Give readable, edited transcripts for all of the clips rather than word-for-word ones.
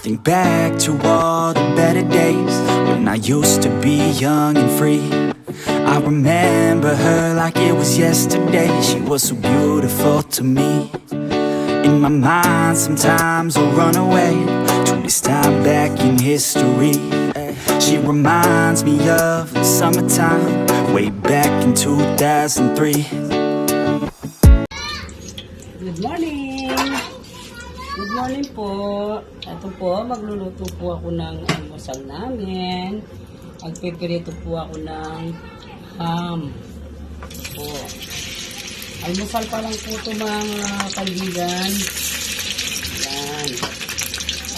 think back to all the better days when I used to be young and free. I remember her like it was yesterday. She was so beautiful to me. In my mind sometimes I'll run away to this time back in history. She reminds me of the summertime way back in 2003. Good morning! Good morning po. Ito po, magluluto po ako ng almusal namin. Magpipirito po ako ng ham. Po. Almusal pa lang po ito mga kaibigan. Yan.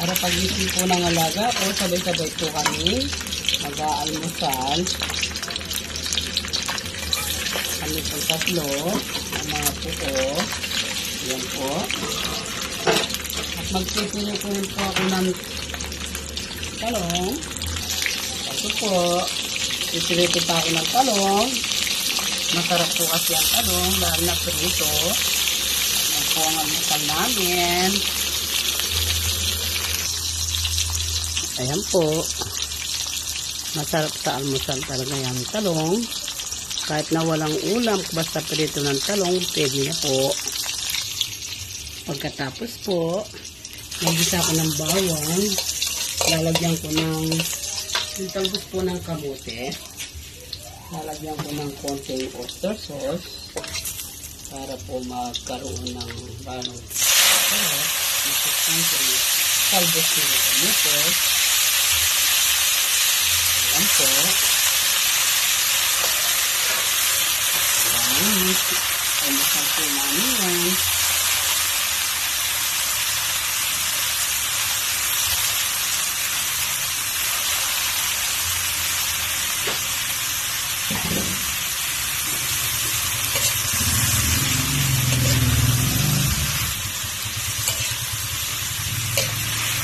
Para pagising po ng alaga po, sabay-sabay po kami mag-aalmusal. Kami po tatlo, ang mga puko. Yan po. At magpipirito po ako ng talong. Ito po. Pipirito pa ako ng talong. Masarap po kasi ang talong dahil na prito. Yan po ang almusal namin. Ayan po. Masarap sa almusal talaga yung talong. Kahit na walang ulam, basta prito ng talong, pwede na po. Pagkatapos po, nagisa ko ng bawang. Lalagyan ko ng talbos po ng kamote. Lalagyan ko ng konting oyster sauce para po magkaroon ng balong sarap. Ito konting talbos ng kamote. Ayan po. Ayan. Pamasak po namin yan.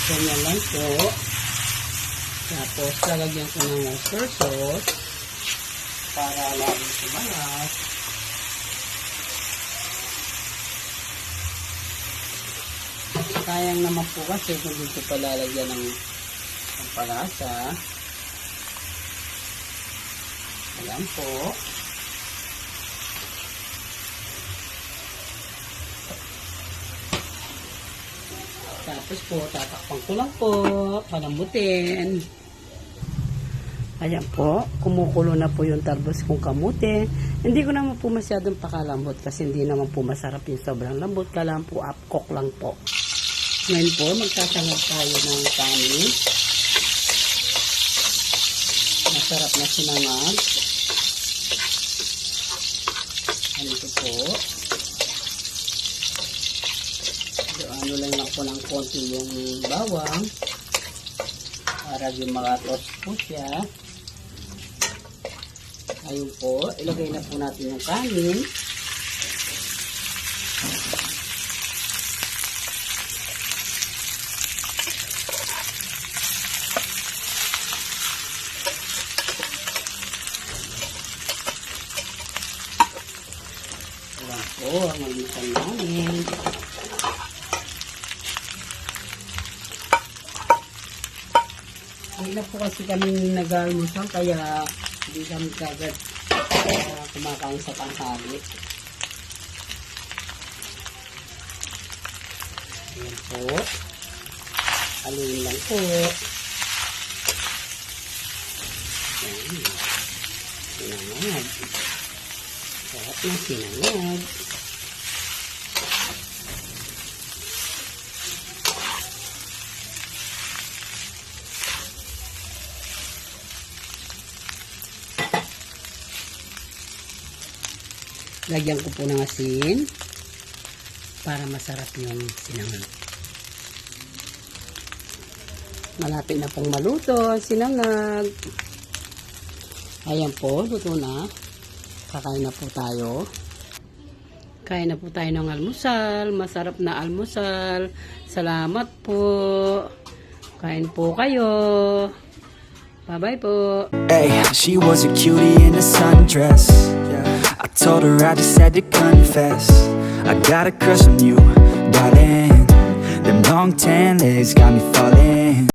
Ganyan lang po. Tapos, lalagyan ko ng oyster sauce para laging sumalas. Sayang naman po kasi kung dito pa lalagyan ng palasa. Ayan po. Tapos po, tatakpan ko lang po, palambutin. Ayan po, kumukulo na po yung talbos kong kamote. Hindi ko naman po masyadong pakalambot kasi hindi naman po masarap yung sobrang lambot. Kailangan po upcook lang po. Ngayon po, magsasangag tayo ng kanin. Masarap na sinangag. Ano po. Ano lang po ng konti yung bawang para yung makatos po siya. Ayun po, ilagay na po natin yung kanin. Ayan po, ang almusal namin. Hindi na po kasi kami nag-almusal kaya hindi kami kagad kumakain sa tanghali. Ayan po. Haluin lang po. Ayan. Sinangag. Sarap na sinangag. Lagyan ko po ng asin para masarap yung sinangag. Malapit na pong maluto ang sinangag. Ayan po, luto na. Kakain na po tayo. Kain na po tayo ng almusal. Masarap na almusal. Salamat po. Kain po kayo. Bye-bye po. Hey, she was a cutie in a sundress. I told her I just had to confess I got a crush on you, darling. Them long tan legs got me falling